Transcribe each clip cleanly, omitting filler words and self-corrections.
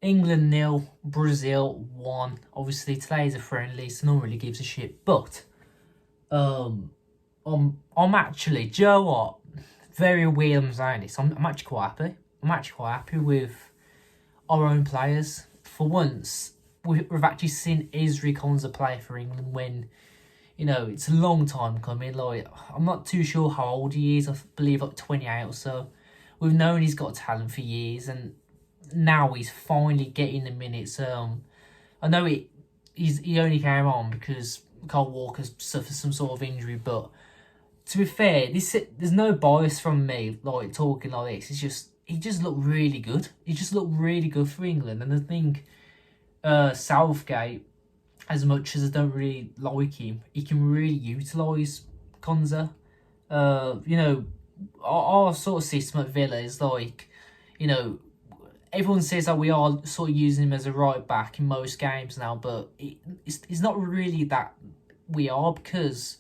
England nil, Brazil 1. Obviously today is a friendly, so no one really gives a shit. But um, I'm actually, do you know what? Very weird I'm saying this. I'm actually quite happy. I'm actually quite happy with our own players. For once, we've actually seen Konsa play for England when, it's a long time coming. Like, I'm not too sure how old he is. I believe like 28 or so. We've known he's got talent for years, and now he's finally getting the minutes. I know he only came on because Cole Walker suffered some sort of injury, but to be fair, there's no bias from me like talking like this. It's just he just looked really good. He just looked really good for England, and I think Southgate, as much as I don't really like him, he can really utilise Konsa. You know, our sort of system at Villa is like, you know, everyone says that we are sort of using him as a right back in most games now, but it's not really that we are, because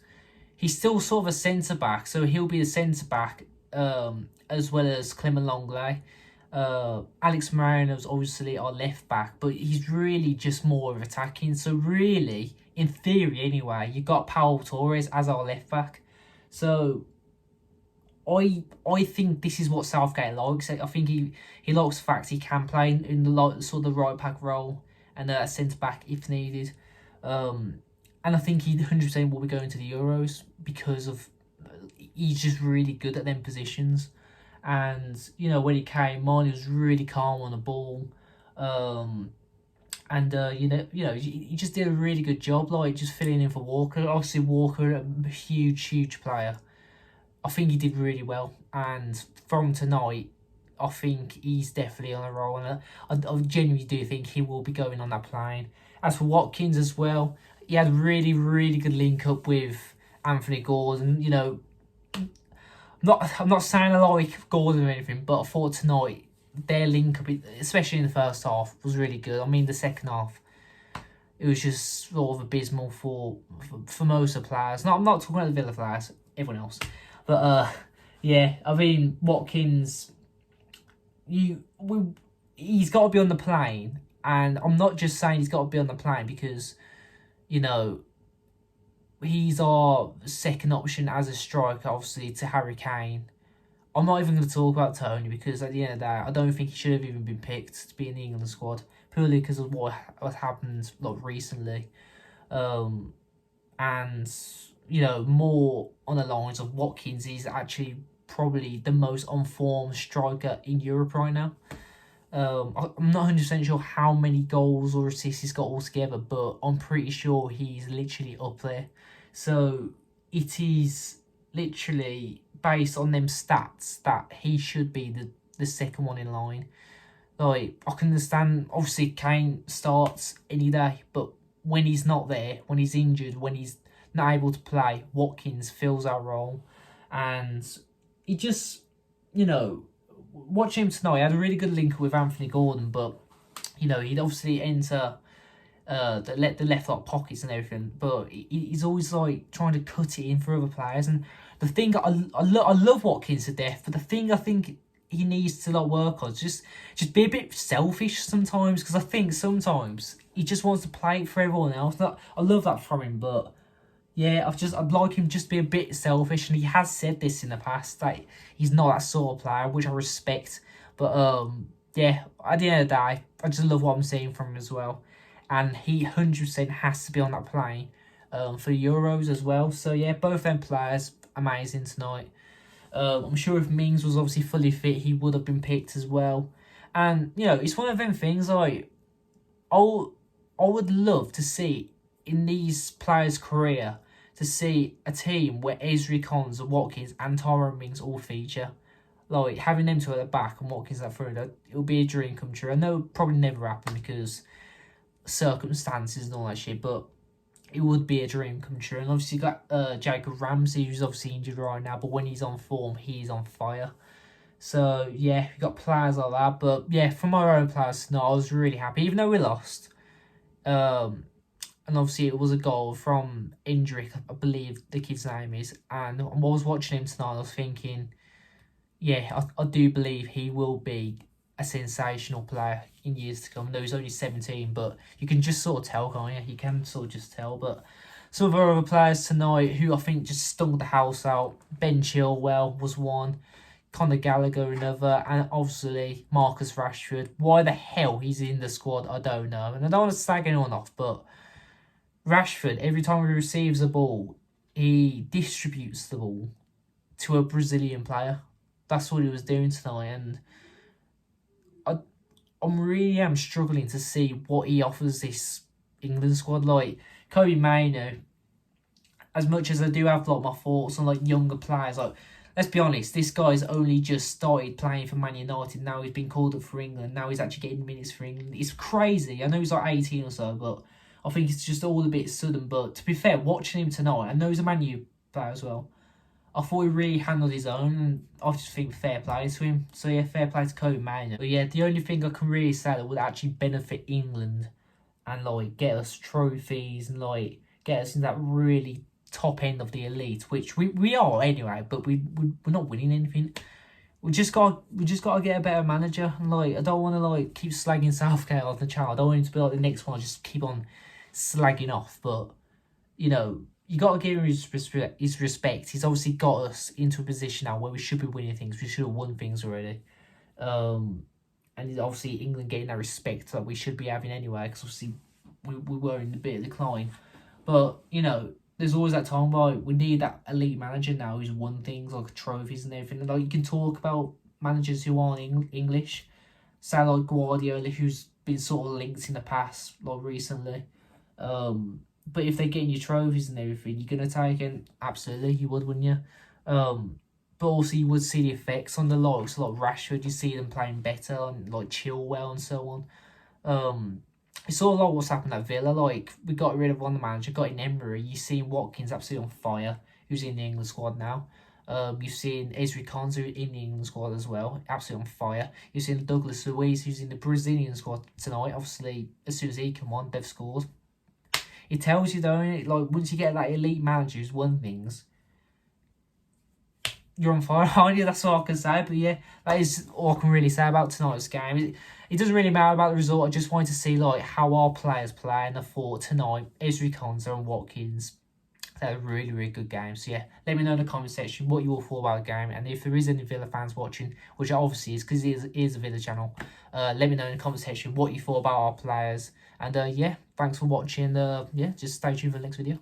he's still sort of a centre back, so he'll be a centre back as well as Clement Longley. Alex Moreno's obviously our left back, but he's really just more of attacking. So really, in theory anyway, you got Paul Torres as our left back. So I think this is what Southgate likes. I think he likes the fact he can play in the sort of the right back role and a centre back if needed. And I think he 100% will be going to the Euros because of he's just really good at them positions. And when he came on, he was really calm on the ball. And he just did a really good job, like just filling in for Walker. Obviously, Walker, a huge player. I think he did really well, and from tonight, I think he's definitely on a roll, and I genuinely do think he will be going on that plane. As for Watkins as well, he had a really good link up with Anthony Gordon. I'm not saying I like Gordon or anything, but I thought tonight their link up, especially in the first half, was really good. I mean, the second half, it was just sort of abysmal for most of the players. I'm not talking about the Villa players, everyone else. But yeah, I mean Watkins, he's got to be on the plane, and I'm not just saying he's got to be on the plane because, he's our second option as a striker, obviously to Harry Kane. I'm not even going to talk about Tony because at the end of the day, I don't think he should have even been picked to be in the England squad purely because of what happened recently. And more on the lines of Watkins is actually probably the most on-form striker in Europe right now. I'm not 100% sure how many goals or assists he's got altogether, but I'm pretty sure he's literally up there. So it is literally based on them stats that he should be the second one in line. Like, I can understand, obviously Kane starts any day, but when he's not there, when he's injured, when he's not able to play, Watkins fills that role. And he just, watching him tonight, he had a really good link with Anthony Gordon, but, he'd obviously enter the left pockets and everything, but he's always like trying to cut it in for other players. And the thing I love Watkins to death, but the thing I think he needs to work on is just be a bit selfish sometimes, because I think sometimes he just wants to play for everyone else. I love that from him, but yeah, I'd like him just to be a bit selfish, and he has said this in the past that he's not that sort of player, which I respect. But yeah, at the end of the day, I just love what I'm seeing from him as well, and he 100% has to be on that plane for the Euros as well. So yeah, both them players amazing tonight. I'm sure if Mings was obviously fully fit, he would have been picked as well. And it's one of them things like I would love to see in these players' career to see a team where Ezri Konsa, Watkins, and Tyrone Mings all feature. Like, having them two at the back and Watkins at front, it'll be a dream come true. I know it'll probably never happen because circumstances and all that shit, but it would be a dream come true. And obviously you got Jacob Ramsey, who's obviously injured right now, but when he's on form, he's on fire. So yeah, we got players like that. But yeah, from our own players, no, I was really happy, even though we lost. And obviously it was a goal from Indrick, I believe the kid's name is. And I was watching him tonight, I was thinking, yeah, I do believe he will be a sensational player in years to come. No, he's only 17, but you can just sort of tell, can't you? You can sort of just tell. But some of our other players tonight who I think just stunk the house out. Ben Chilwell was one. Conor Gallagher another, and obviously Marcus Rashford. Why the hell he's in the squad, I don't know. And I don't want to slag anyone off, but Rashford, every time he receives a ball, he distributes the ball to a Brazilian player. That's what he was doing tonight, and I'm really struggling to see what he offers this England squad. Like Kobe Mainoo, as much as I do have like my thoughts on like younger players, like let's be honest, this guy's only just started playing for Man United. Now he's been called up for England. Now he's actually getting minutes for England. It's crazy. I know he's like 18 or so, but I think it's just all a bit sudden. But to be fair, watching him tonight, I know he's a Man U player as well. I thought he really handled his own, and I just think fair play to him. So yeah, fair play to Kobe Mainoo. But yeah, the only thing I can really say that would actually benefit England and like get us trophies and like get us in that really top end of the elite, which we are anyway, but we're not winning anything. We just got to get a better manager. And like I don't want to like keep slagging Southgate off the channel. I don't want him to be like the next one. I just keep on slagging off, but you know. You got to give him his respect. He's obviously got us into a position now where we should be winning things. We should have won things already. And obviously England getting that respect that we should be having anyway, because obviously we were in a bit of decline. But, you know, there's always that time where we need that elite manager now who's won things like trophies and everything. And like you can talk about managers who aren't English. Say like Guardiola, who's been sort of linked in the past, like recently. But if they're getting you trophies and everything, you're going to take it. Absolutely, you would, wouldn't you? But also you would see the effects on the likes, like Rashford. You see them playing better, and like Chilwell and so on. It's sort of like what's happened at Villa. Like, we got rid of one of the manager, got in Emery. You've seen Watkins absolutely on fire, who's in the England squad now. You've seen Konsa in the England squad as well, absolutely on fire. You've seen Douglas Luiz, who's in the Brazilian squad tonight. Obviously, as soon as he come on, they've scored. It tells you, though, like, once you get that elite manager who's won things, you're on fire, aren't you? That's all I can say. But yeah, that is all I can really say about tonight's game. It doesn't really matter about the result. I just wanted to see like how our players play, and I thought tonight, Konsa and Watkins, they had a really, really good game. So yeah, let me know in the comment section what you all thought about the game, and if there is any Villa fans watching, which obviously is because it is a Villa channel, let me know in the comment section what you thought about our players. And yeah, thanks for watching. Yeah, just stay tuned for the next video.